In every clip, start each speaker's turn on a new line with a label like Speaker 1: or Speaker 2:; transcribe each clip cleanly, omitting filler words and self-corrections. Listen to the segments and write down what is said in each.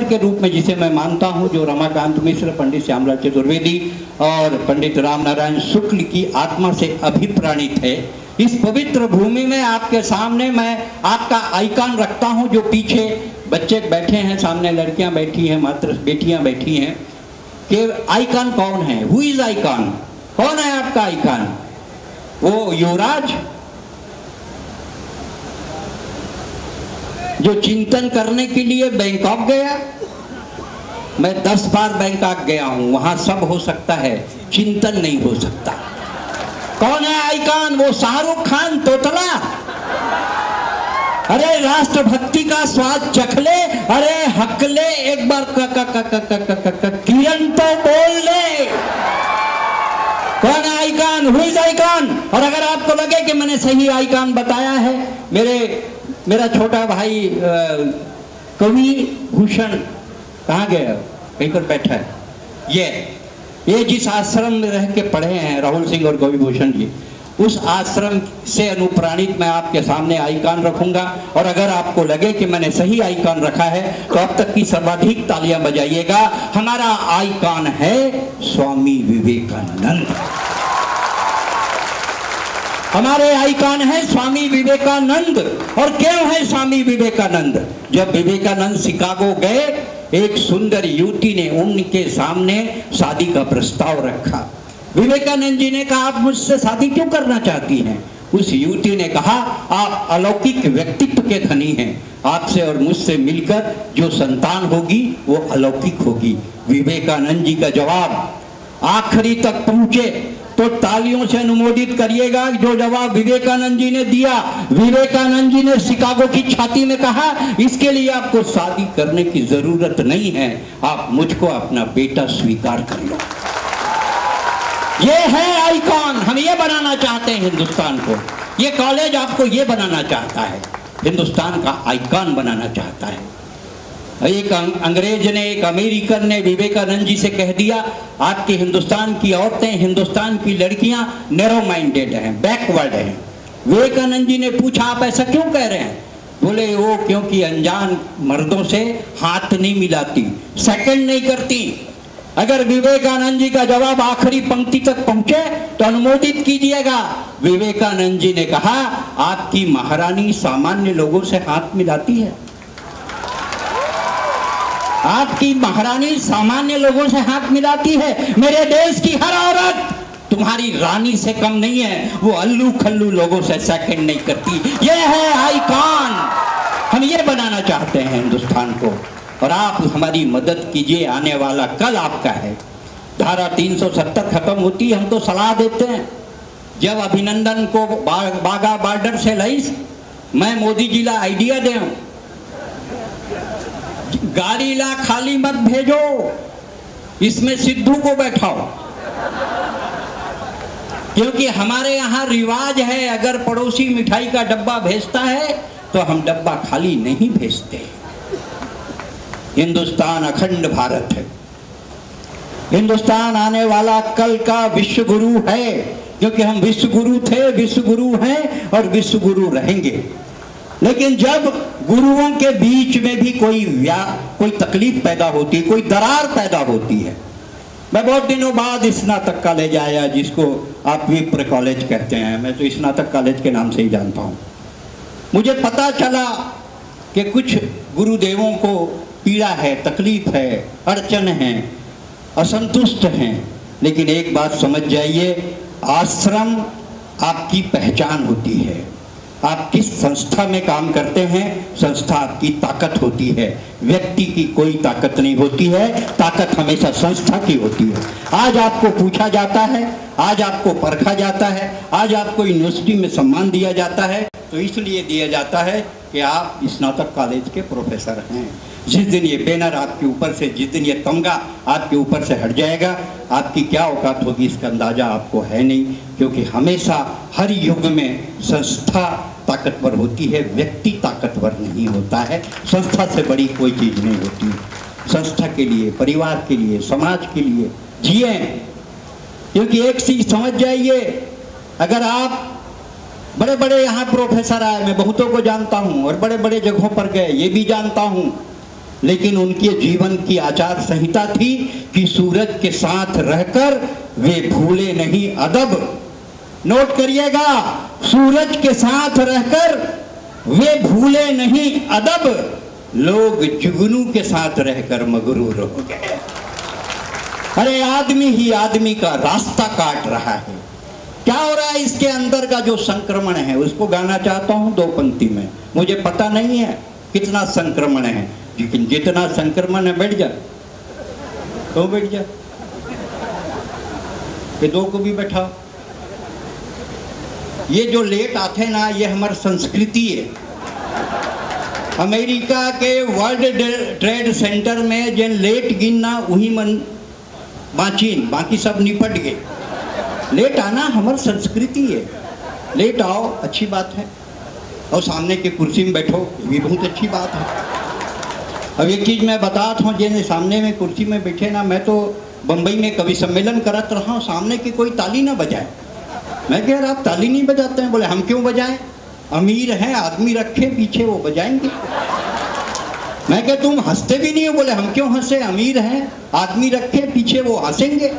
Speaker 1: के रूप में जिसे मैं मानता हूं, जो रमाकांत मिश्र, पंडित श्यामलाल चतुर्वेदी और पंडित राम नारायण शुक्ल की आत्मा से अभिप्राणित है, इस पवित्र भूमि में आपके सामने मैं आपका आइकॉन रखता हूं। जो पीछे बच्चे बैठे हैं, सामने लड़कियां बैठी हैं, मात्र बेटियां बैठी हैं, कि आइकॉन कौन है, हु इज आइकॉन, कौन है आपका आइकॉन? वो युवराज जो चिंतन करने के लिए बैंकॉक गया। मैं 10 बार बैंकॉक गया हूं, वहां सब हो सकता है, चिंतन नहीं हो सकता। कौन है आइकॉन? वो शाहरुख खान तोतला। अरे राष्ट्रभक्ति का स्वाद चख ले, अरे हक ले, एक बार किरण तो बोल ले। कौन है आइकॉन? Who is icon? और अगर आपको लगे कि मैंने सही आइकॉन बताया है, मेरा छोटा भाई कवि भूषण कहाँ गया? कहीं पर बैठा है। ये जिस आश्रम में रह के पढ़े हैं राहुल सिंह और कवि भूषण जी, उस आश्रम से अनुप्राणित मैं आपके सामने आइकॉन रखूंगा। और अगर आपको लगे कि मैंने सही आइकॉन रखा है तो अब तक की सर्वाधिक तालियां बजाइएगा। हमारा आइकॉन है स्वामी विवेकानंद। हमारे आइकॉन है स्वामी विवेकानंद। और क्यों है स्वामी विवेकानंद? जब विवेकानंद शिकागो गए, एक सुंदर युवती ने उनके सामने शादी का प्रस्ताव रखा। विवेकानंद जी ने कहा, आप मुझसे शादी क्यों करना चाहती हैं? उस युवती ने कहा, आप अलौकिक व्यक्तित्व के धनी हैं, आपसे और मुझसे मिलकर जो संतान होगी वो अलौकिक होगी। विवेकानंद जी का जवाब आखिरी तक पहुंचे तो तालियों से अनुमोदित करिएगा जो जवाब विवेकानंद जी ने दिया। विवेकानंद जी ने शिकागो की छाती में कहा, इसके लिए आपको शादी करने की जरूरत नहीं है, आप मुझको अपना बेटा स्वीकार कर लो। ये है आइकॉन। हम ये बनाना चाहते हैं हिंदुस्तान को। ये कॉलेज आपको ये बनाना चाहता है, हिंदुस्तान का आइकॉन बनाना चाहता है। एक अंग्रेज ने, एक अमेरिकन ने विवेकानंद जी से कह दिया, आपके हिंदुस्तान की औरतें, हिंदुस्तान की लड़कियां नैरो माइंडेड हैं, बैकवर्ड हैं। विवेकानंद जी ने पूछा, आप ऐसा क्यों कह रहे हैं? बोले, वो क्योंकि अनजान मर्दों से हाथ नहीं मिलाती, सेकंड नहीं करती। अगर विवेकानंद जी का जवाब आखिरी पंक्ति तक पहुंचे तो अनुमोदित कीजिएगा। विवेकानंद जी ने कहा, आपकी महारानी सामान्य लोगों से हाथ मिलाती है। आपकी महारानी सामान्य लोगों से हाथ मिलाती है। मेरे देश की हर औरत तुम्हारी रानी से कम नहीं है, वो अल्लू खल्लू लोगों से सेकंड नहीं करती। ये है आइकॉन। हम ये बनाना चाहते हैं हिंदुस्तान को, और आप हमारी मदद कीजिए। आने वाला कल आपका है। धारा 370 खत्म होती है, हम तो सलाह देते हैं, जब अभिनंदन को बागा बॉर्डर से लईस, मैं मोदी जी ला आइडिया दे, गाड़ी ला खाली मत भेजो, इसमें सिद्धू को बैठाओ। क्योंकि हमारे यहाँ रिवाज है, अगर पड़ोसी मिठाई का डब्बा भेजता है तो हम डब्बा खाली नहीं भेजते। हिंदुस्तान अखंड भारत है। हिंदुस्तान आने वाला कल का विश्व गुरु है, क्योंकि हम विश्व गुरु थे, विश्व गुरु हैं और विश्व गुरु रहेंगे। लेकिन जब गुरुओं के बीच में भी कोई तकलीफ पैदा होती है, कोई दरार पैदा होती है। मैं बहुत दिनों बाद स्नातक कॉलेज आया, जिसको आप विप्र कॉलेज कहते हैं, मैं तो स्नातक कॉलेज के नाम से ही जानता हूँ। मुझे पता चला कि कुछ गुरुदेवों को पीड़ा है, तकलीफ है, अड़चन है, असंतुष्ट हैं। लेकिन एक बात समझ जाइए, आश्रम आपकी पहचान होती है। आप किस संस्था में काम करते हैं, संस्था आपकी ताकत होती है। व्यक्ति की कोई ताकत नहीं होती है, ताकत हमेशा संस्था की होती है। आज आपको पूछा जाता है, आज आपको परखा जाता है, आज आपको यूनिवर्सिटी में सम्मान दिया जाता है, तो इसलिए दिया जाता है कि आप स्नातक कॉलेज के प्रोफेसर हैं। जिस दिन ये बैनर आपके ऊपर से, जिस दिन ये तमगा आपके ऊपर से हट जाएगा, आपकी क्या औकात होगी इसका अंदाजा आपको है नहीं। क्योंकि हमेशा हर युग में संस्था ताकतवर होती है, व्यक्ति ताकतवर नहीं होता है। संस्था से बड़ी कोई चीज़ नहीं होती। संस्था के लिए, परिवार के लिए, समाज के लिए जिए। क्योंकि एक चीज समझ जाइए, अगर आप बड़े बड़े यहाँ प्रोफेसर आए, मैं बहुतों को जानता हूँ, और बड़े बड़े जगहों पर गए, ये भी जानता हूँ लेकिन उनके जीवन की आचार संहिता थी कि सूरज के साथ रहकर वे भूले नहीं अदब। नोट करिएगा, सूरज के साथ रहकर वे भूले नहीं अदब, लोग जुगनू के साथ रहकर मगरूर हो गए। अरे आदमी ही आदमी का रास्ता काट रहा है। क्या हो रहा है इसके अंदर का जो संक्रमण है, उसको गाना चाहता हूं 2 पंक्ति में। मुझे पता नहीं है कितना संक्रमण है, लेकिन जितना संक्रमण है बैठ जा, तो बैठ जा, ये 2 को भी बैठाओ। ये जो लेट आते ना, ये हमारी संस्कृति है। अमेरिका के वर्ल्ड ट्रेड सेंटर में जिन लेट गिनना वही मन बाचीन, बाकी सब निपट गए। लेट आना हमारी संस्कृति है। लेट आओ, अच्छी बात है, और सामने की कुर्सी में बैठो, ये भी बहुत अच्छी बात है। अब एक चीज़ मैं बताता हूँ, जिन्हें सामने में कुर्सी में बैठे ना, मैं तो बम्बई में कवि सम्मेलन करत रहा हूँ, सामने की कोई ताली ना बजाए। मैं कह रहा आप ताली नहीं बजाते हैं? बोले हम क्यों बजाएं, अमीर हैं, आदमी रखे पीछे वो बजाएंगे। मैं कह तुम हंसते भी नहीं हो? बोले हम क्यों हंसे, अमीर हैं, आदमी रखे पीछे वो हंसेंगे।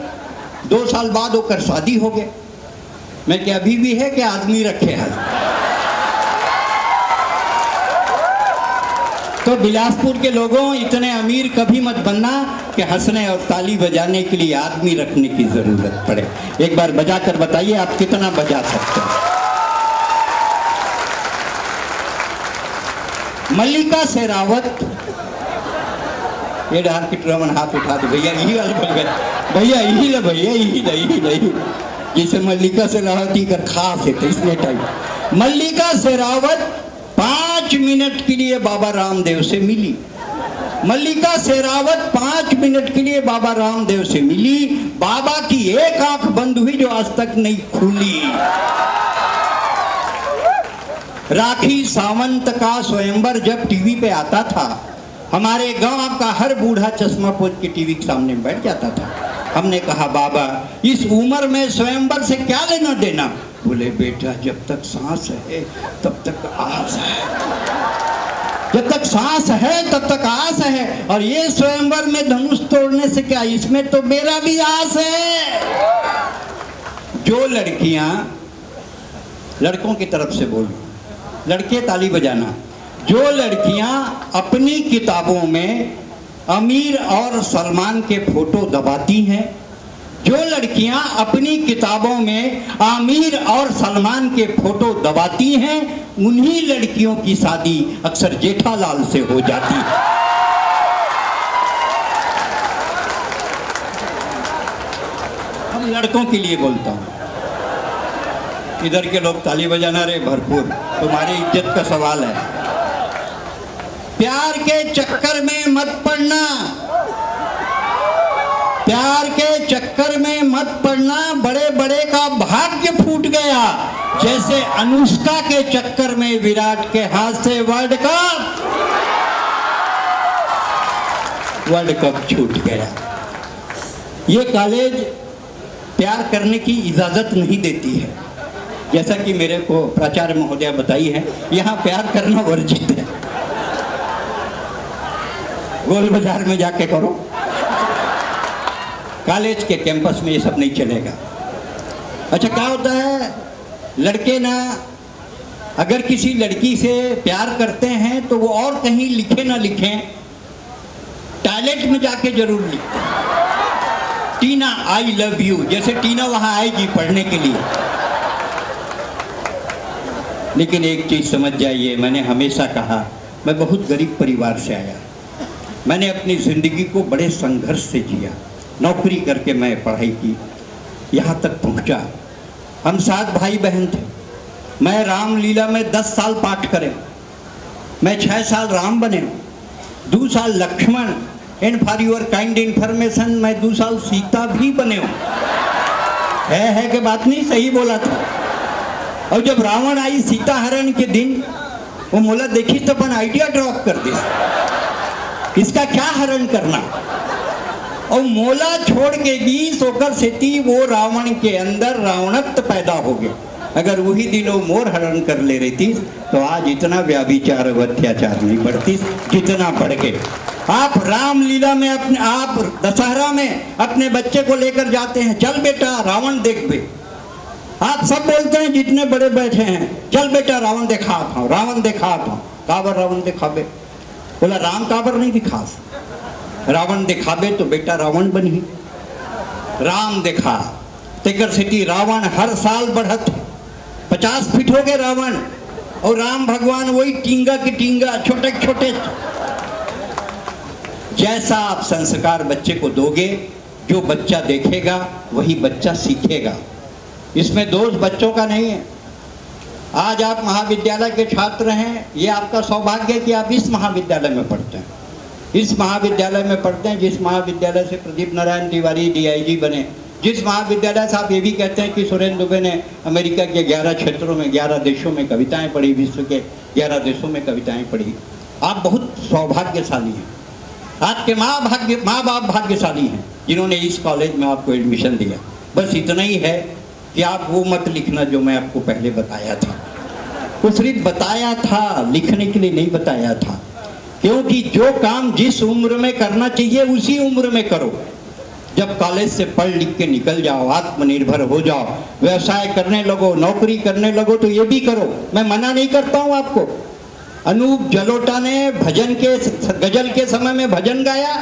Speaker 1: 2 साल बाद होकर शादी हो गए। मैं क्या अभी भी है कि आदमी रखे हैं? तो बिलासपुर के लोगों, इतने अमीर कभी मत बनना कि हंसने और ताली बजाने के लिए आदमी रखने की जरूरत पड़े। एक बार बजा कर बताइए आप कितना बजा सकते हैं। मल्लिका शेरावत, ये डाल की ट्रमन हाथ उठा दे भैया, यही वाला भैया, यही ले भैया, यही नहीं, जिसे मल्लिका शेरावत कर खास है तो इसने टाइम। मल्लिका शेरावत 5 मिनट के लिए बाबा रामदेव से मिली। मल्लिका शेरावत 5 मिनट के लिए बाबा रामदेव से मिली। बाबा की एक आंख बंद हुई जो आज तक नहीं खुली। राखी सावंत का स्वयंवर जब टीवी पे आता था, हमारे गांव का हर बूढ़ा चश्मा पोंछ के टीवी के सामने बैठ जाता था। हमने कहा बाबा इस उम्र में स्वयंवर से क्या लेना देना? बोले बेटा जब तक सांस है तब तक आस है, जब तक सांस है तब तक आस है। और ये स्वयंवर में धनुष तोड़ने से क्या, इसमें तो मेरा भी आस है। जो लड़कियां, लड़कों की तरफ से बोल, लड़के ताली बजाना, जो लड़कियां अपनी किताबों में आमिर और सलमान के फोटो दबाती हैं, जो लड़कियां अपनी किताबों में आमिर और सलमान के फोटो दबाती हैं, उन्हीं लड़कियों की शादी अक्सर जेठालाल से हो जाती है। हम लड़कों के लिए बोलता हूं, इधर के लोग ताली बजाना रे भरपूर, तुम्हारी इज्जत का सवाल है। प्यार के चक्कर में मत पड़ना, प्यार के चक्कर में मत पड़ना, बड़े बड़े का भाग्य फूट गया। जैसे अनुष्का के चक्कर में विराट के हाथ से वर्ल्ड कप छूट गया। ये कॉलेज प्यार करने की इजाजत नहीं देती है, जैसा कि मेरे को प्राचार्य महोदया बताई है, यहाँ प्यार करना वर्जित है। गोल बाजार में जाके करो, कॉलेज के कैंपस में ये सब नहीं चलेगा। अच्छा क्या होता है, लड़के ना अगर किसी लड़की से प्यार करते हैं तो वो और कहीं लिखे ना लिखें, टॉयलेट में जाके जरूर लिखते हैं, टीना आई लव यू, जैसे टीना वहां आएगी पढ़ने के लिए। लेकिन एक चीज समझ जाइए, मैंने हमेशा कहा मैं बहुत गरीब परिवार से आया, मैंने अपनी ज़िंदगी को बड़े संघर्ष से जिया, नौकरी करके मैं पढ़ाई की, यहाँ तक पहुँचा। हम 7 भाई बहन थे। मैं रामलीला में 10 साल पाठ करे, मैं 6 साल राम बने, 2 साल Laxman, and for your kind information मैं 2 साल सीता भी बने हूँ। है कि बात नहीं सही बोला था। और जब रावण आई सीता हरण के दिन, वो मोला देखी तो अपन आइडिया ड्रॉप कर दी, इसका क्या हरण करना। और मोला छोड़ के भी सोकर सेती वो रावण के अंदर रावणत्व पैदा हो गया। अगर वही दिन वो मोर हरण कर ले रही थी तो आज इतना व्याभिचार और अत्याचार नहीं बढ़ती जितना बढ़ गए। आप रामलीला में अपने आप दशहरा में अपने बच्चे को लेकर जाते हैं, चल बेटा रावण देख बे। आप सब बोलते हैं जितने बड़े बैठे हैं, चल बेटा रावण दिखा था, रावण दिखा था। काबर रावण दिखाबे? बोला राम काबर नहीं दिखा, रावण दिखाबे तो बेटा रावण बनी। राम दिखा तेकर सिटी रावण हर साल बढ़त, 50 फीट हो गए रावण, और राम भगवान वही टींगा की टींगा, छोटे छोटे। जैसा आप संस्कार बच्चे को दोगे, जो बच्चा देखेगा वही बच्चा सीखेगा। इसमें दोष बच्चों का नहीं है। आज आप महाविद्यालय के छात्र हैं, ये आपका सौभाग्य है कि आप इस महाविद्यालय में पढ़ते हैं, इस महाविद्यालय में पढ़ते हैं जिस महाविद्यालय से प्रदीप नारायण तिवारी DIG बने, जिस महाविद्यालय से आप ये भी कहते हैं कि सुरेंद्र दुबे ने अमेरिका के 11 क्षेत्रों में 11 देशों में कविताएं पढ़ी, विश्व के 11 देशों में कविताएं पढ़ी। आप बहुत सौभाग्यशाली हैं, आपके माँ बाप भाग्यशाली हैं जिन्होंने इस कॉलेज में आपको एडमिशन दिया। बस इतना ही है कि आप वो मत लिखना जो मैं आपको पहले बताया था। वो सिर्फ बताया था, लिखने के लिए नहीं बताया था, क्योंकि जो काम जिस उम्र में करना चाहिए उसी उम्र में करो। जब कॉलेज से पढ़ लिख के निकल जाओ, आत्मनिर्भर हो जाओ, व्यवसाय करने लगो, नौकरी करने लगो, तो ये भी करो, मैं मना नहीं करता हूँ आपको। अनूप जलोटा ने भजन के गजल के समय में भजन गाया,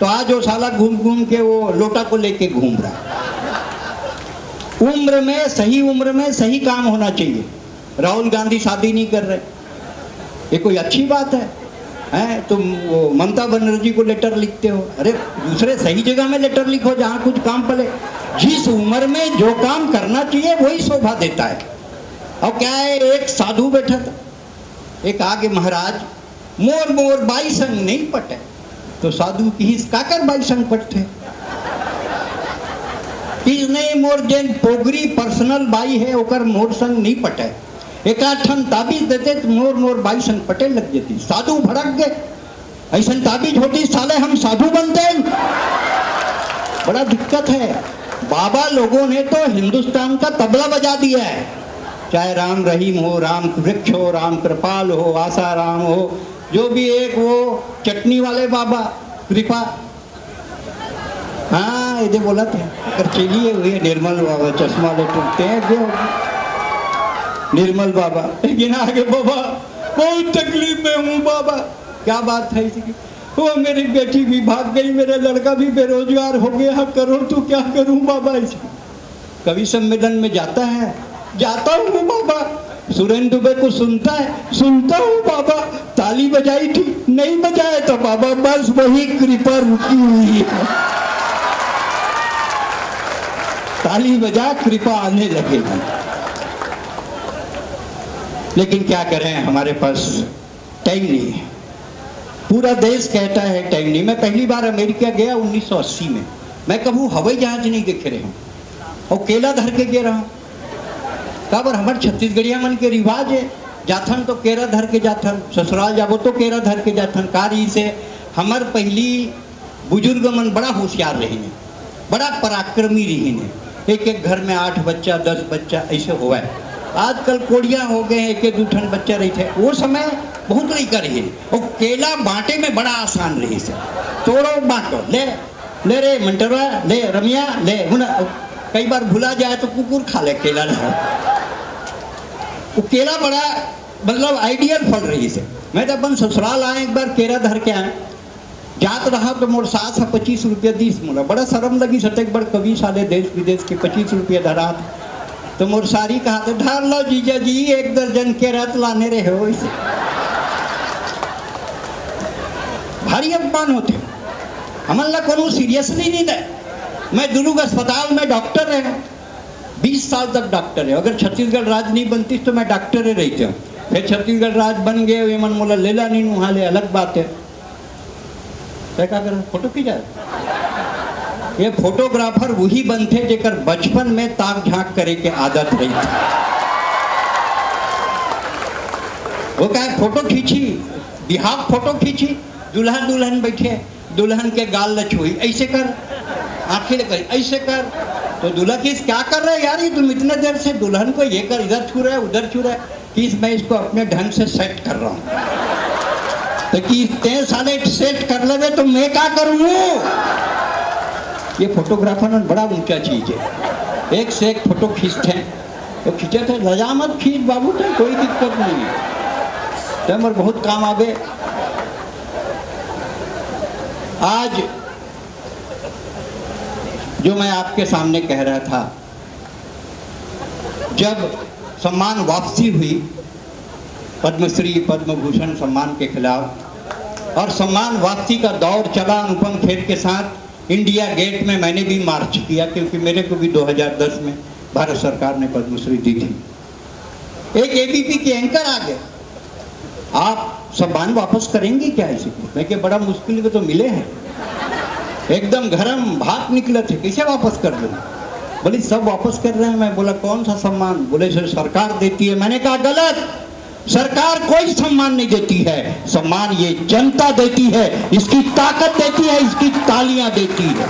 Speaker 1: तो आज वो साला घूम घूम के वो लोटा को लेके घूम रहा। उम्र में सही काम होना चाहिए। राहुल गांधी शादी नहीं कर रहे, ये कोई अच्छी बात है? तुम वो ममता बनर्जी को लेटर लिखते हो, अरे दूसरे सही जगह में लेटर लिखो जहाँ कुछ काम पड़े। जिस उम्र में जो काम करना चाहिए वही शोभा देता है। और क्या है, एक साधु बैठा था, एक आगे महाराज, मोर मोर बाई संग नहीं पटे, तो साधु की काकर बाई संग पटते, नहीं मोर जेन पोगरी पर्सनल बाई है ओकर मोर संग नहीं पटे। एक आठन ताबीज देते तो मोर मोर बाई संग पटे लग जाती। साधु भड़क गए, ऐसा ताबीज होती साले हम साधु बनते हैं। बड़ा दिक्कत है। बाबा लोगों ने तो हिंदुस्तान का तबला बजा दिया है, चाहे राम रहीम हो, राम वृक्ष हो, राम कृपाल हो, आशा राम हो, जो भी एक वो चटनी वाले बाबा कृपा, हाँ ये बोला था, अगर चलिए हुए निर्मल बाबा, चश्मा ले टूटते हैं जो निर्मल बाबा, लेकिन आगे बाबा बहुत तकलीफ में हूँ बाबा। क्या बात है इसकी? वो मेरी बेटी भी भाग गई, मेरा लड़का भी बेरोजगार हो गया, करो तो क्या करूँ बाबा। इसकी कवि सम्मेलन में जाता है, जाता हूँ बाबा, सुरेंद्र दुबे को सुनता है, सुनता हूँ बाबा, ताली बजाई थी, नहीं बजाए तो बाबा बस वही कृपा रुकी हुई है, ताली बजा कृपा आने लगेगी। लेकिन क्या करें, हमारे पास टाइम नहीं है। पूरा देश कहता है टाइम नहीं। मैं पहली बार अमेरिका गया 1980 में, मैं कभी हवाई जहाज नहीं देखे रहे हूँ, और केला धर के गया रहा हूँ। काबर हमारे छत्तीसगढ़िया मन के रिवाज है, जाथन तो केरा धर के जाथन, ससुराल जाबो तो केरा धर के जाथन। कारी से हमार पहली बुजुर्ग मन बड़ा होशियार रही ने, बड़ा पराक्रमी रही ने, एक एक घर में 8 बच्चा 10 बच्चा ऐसे हुआ है। आजकल कोड़िया हो गए, एक एक 2 बच्चा रही थे, वो समय बहुत नहीं कर रही। और केला बांटे में बड़ा आसान रही से, तोड़ो बांटो, ले ले रे मंटरवा, ले रमिया ले, कई बार भुला जाए तो कुकुर खा ले केला ना। वो केला बड़ा मतलब आइडियल फल रही से। मैं जब अपन ससुराल आए, एक बार केरा धर के आए, जात रहा तो मोर सास 25 रुपया दीस, मोला बड़ा शर्म लगी। सतेक बड़ कवि साले देश विदेश के 25 रुपया धरा, तो मोर सारी कहा तो ढार लो जीजा जी, 1 दर्जन केरा तो लाने रहे हो। इसे भारी अपमान होते हमन ला, कोनो सीरियसली नहीं दे। मैं दुर्ग अस्पताल में डॉक्टर रहे, 20 साल तक डॉक्टर है। अगर छत्तीसगढ़ राज्य नहीं बनती तो मैं डॉक्टर ही रहती हूँ। फिर छत्तीसगढ़ राज्य बन गए, ये मन मोला लेला नहीं वहाँ ले, अलग बात है। क्या कर फोटो खींचा, ये फोटोग्राफर वही बनते जेकर बचपन में ताक झांक करे के आदत रही थी। वो क्या फोटो खींची, बिहार फोटो खींची, दुल्हा दुल्हन बैठे, दुल्हन के गाल न छुई, ऐसे कर, आंखें कर, ऐसे कर। तो दूल्हा किस क्या कर रहे यार, ये तुम इतने देर से दुल्हन को ये कर, इधर छू रहे उधर छू रहे, किस मैं इसको अपने ढंग से सेट कर रहा हूँ। तो कि ते साले सेट कर लेवे तो मैं क्या करूँ। ये फोटोग्राफर में बड़ा ऊंचा चीज है, एक से एक फोटो खींचते हैं, तो खींचे थे रजा मत खींच बाबू, तो कोई दिक्कत नहीं है, तो हमारे बहुत काम आवे। आज जो मैं आपके सामने कह रहा था, जब सम्मान वापसी हुई पद्मश्री पद्म भूषण सम्मान के खिलाफ, और सम्मान वापसी का दौर चला अनुपम खेर के साथ, इंडिया गेट में मैंने भी मार्च किया, क्योंकि मेरे को भी 2010 में भारत सरकार ने पद्मश्री दी थी। एक एबीपी के एंकर आ गए, आप सम्मान वापस करेंगे क्या इसी को? मैं कि बड़ा मुश्किल में तो मिले हैं, एकदम गरम भाप निकले थे, कैसे वापस कर दूं? बोले सब वापस कर रहे हैं। मैं बोला कौन सा सम्मान? बोले सर सरकार देती है। मैंने कहा गलत, सरकार कोई सम्मान नहीं देती है, सम्मान ये जनता देती है, इसकी ताकत देती है, इसकी तालियां देती है।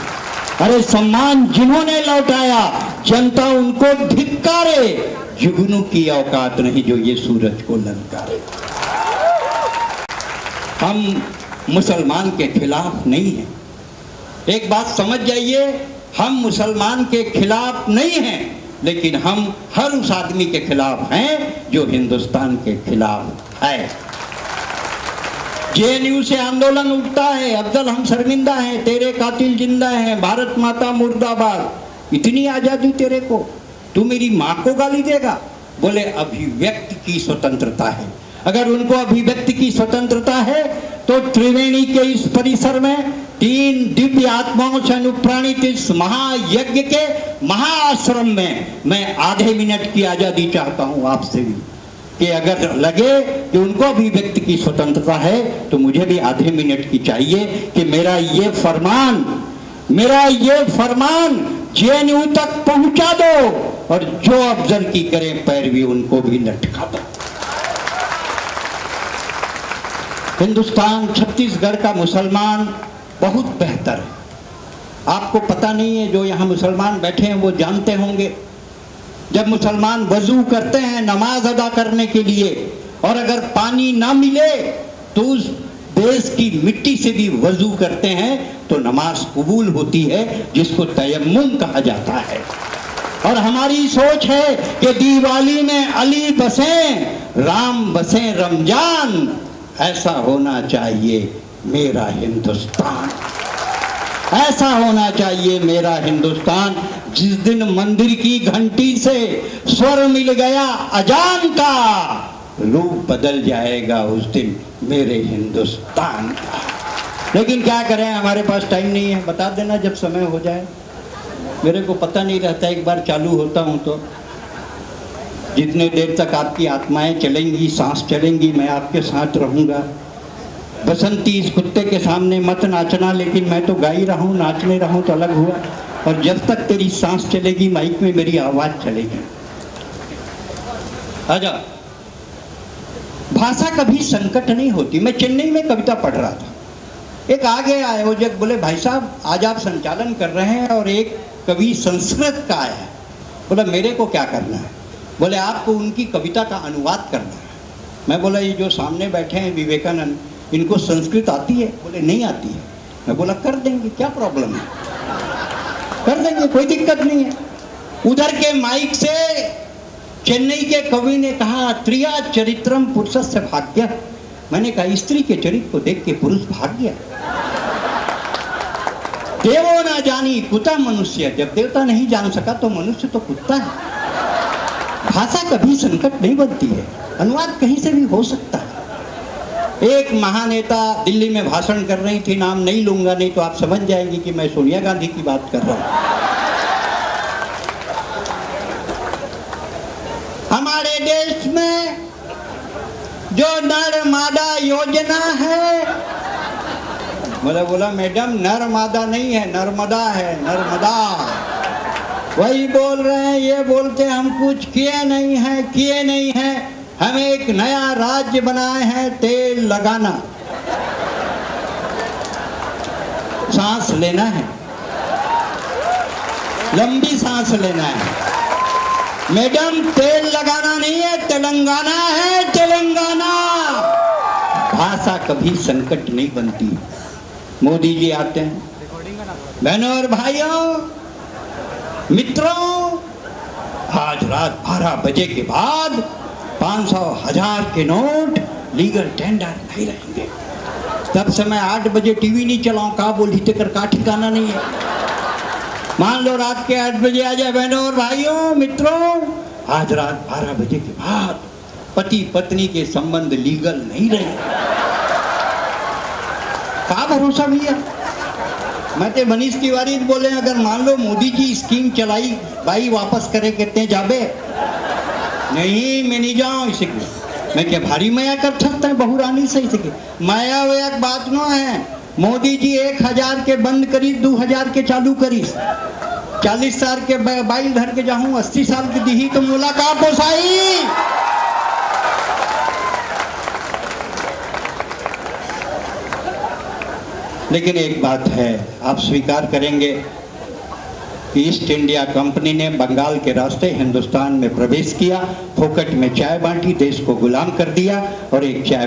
Speaker 1: अरे सम्मान जिन्होंने लौटाया, जनता उनको धिक्कारे, जुगनू की औकात नहीं जो ये सूरज को ललकारे। हम मुसलमान के खिलाफ नहीं हैं, एक बात समझ जाइए, हम मुसलमान के खिलाफ नहीं हैं, लेकिन हम हर उस आदमी के खिलाफ हैं जो हिंदुस्तान के खिलाफ है। जेएनयू से आंदोलन उठता है, अफजल हम शर्मिंदा हैं, तेरे कातिल जिंदा हैं, भारत माता मुर्दाबाद। इतनी आजादी तेरे को, तू मेरी माँ को गाली देगा? बोले अभिव्यक्ति की स्वतंत्रता है। अगर उनको अभिव्यक्ति की स्वतंत्रता है तो त्रिवेणी के इस परिसर में 3 दिव्य आत्माओं से अनुप्राणित इस महायज्ञ के महाआश्रम में मैं आधे मिनट की आजादी चाहता हूं आपसे भी, कि अगर लगे कि उनको अभिव्यक्ति की स्वतंत्रता है तो मुझे भी आधे मिनट की चाहिए, कि मेरा ये फरमान जेएनयू तक पहुंचा दो, और जो अफजल की करें पैरवी उनको भी लटका दो। हिंदुस्तान छत्तीसगढ़ का मुसलमान बहुत बेहतर है। आपको पता नहीं है, जो यहाँ मुसलमान बैठे हैं वो जानते होंगे, जब मुसलमान वजू करते हैं नमाज अदा करने के लिए, और अगर पानी ना मिले तो उस देश की मिट्टी से भी वजू करते हैं तो नमाज कबूल होती है, जिसको तयम्मुम कहा जाता है। और हमारी सोच है कि दिवाली में अली बसें, राम बसें रमजान, ऐसा होना चाहिए मेरा हिंदुस्तान, ऐसा होना चाहिए मेरा हिंदुस्तान। जिस दिन मंदिर की घंटी से स्वर मिल गया अजान का, रूप बदल जाएगा उस दिन मेरे हिंदुस्तान का। लेकिन क्या करें, हमारे पास टाइम नहीं है, बता देना जब समय हो जाए। मेरे को पता नहीं रहता, एक बार चालू होता हूँ तो जितने देर तक आपकी आत्माएं चलेंगी, सांस चलेंगी, मैं आपके साथ रहूँगा। बसंती इस कुत्ते के सामने मत नाचना, लेकिन मैं तो गा ही रहा हूँ, नाच नहीं रहा हूँ तो अलग हुआ। और जब तक तेरी सांस चलेगी, माइक में मेरी आवाज़ चलेगी। आजा, भाषा कभी संकट नहीं होती। मैं चेन्नई में कविता पढ़ रहा था, एक आगे आयोजक बोले भाई साहब आज आप संचालन कर रहे हैं और एक कवि संस्कृत का आया है। बोला मेरे को क्या करना है? बोले आपको उनकी कविता का अनुवाद करना है। मैं बोला ये जो सामने बैठे हैं विवेकानंद, इनको संस्कृत आती है? बोले नहीं आती है। मैं बोला कर देंगे, क्या प्रॉब्लम है, कर देंगे, कोई दिक्कत नहीं है। उधर के माइक से चेन्नई के कवि ने कहा त्रिया चरित्रम पुरुषस्य भाग्य। मैंने कहा स्त्री के चरित्र को देख के पुरुष भाग गया। देवो ना जानी कुता मनुष्य, जब देवता नहीं जान सका तो मनुष्य तो कुत्ता है। भाषा कभी संकट नहीं बनती है, अनुवाद कहीं से भी हो सकता है। एक महानेता दिल्ली में भाषण कर रही थी, नाम नहीं लूंगा नहीं तो आप समझ जाएंगे कि मैं सोनिया गांधी की बात कर रहा हूं। हमारे देश में जो नर्मदा योजना है, बोला मैडम नर्मदा नहीं है, नर्मदा है, नर्मदा। वही बोल रहे हैं, ये बोलते हम कुछ किए नहीं है। हम एक नया राज्य बनाए हैं, तेल लगाना, सांस लेना है, लंबी सांस लेना है। मैडम तेल लगाना नहीं है, तेलंगाना है, तेलंगाना। भाषा कभी संकट नहीं बनती। मोदी जी आते हैं, बहनों और भाइयों, मित्रों, आज रात 12 बजे के बाद 500, 1000 के नोट लीगल टेंडर नहीं रहेंगे। तब से मैं 8 बजे टीवी नहीं चलाऊं, का बोली तेकर का ठिकाना नहीं है। मान लो रात के 8 बजे आ जाए। बहनों और भाइयों, मित्रों, आज रात 12 बजे के बाद पति पत्नी के संबंध लीगल नहीं रहे। का भरोसा भैया? मैं तो मनीष तिवारी बोले, अगर मान लो मोदी जी स्कीम चलाई, भाई वापस करे कहते जाबे नहीं, मैं नहीं जाऊं। इसे मैं क्या भारी माया कर सकता है बहुरानी से? इसे माया वो एक बात न है। मोदी जी 1000 के बंद करी, 2000 के चालू करी, 40 साल के बाइल धर के जाऊं, 80 साल की दी तो मुलाकात पोसाई। लेकिन एक बात है, आप स्वीकार करेंगे कि ईस्ट इंडिया कंपनी ने बंगाल के रास्ते हिंदुस्तान में प्रवेश किया, फोकट में चाय बांटी, देश को गुलाम कर दिया और एक चाय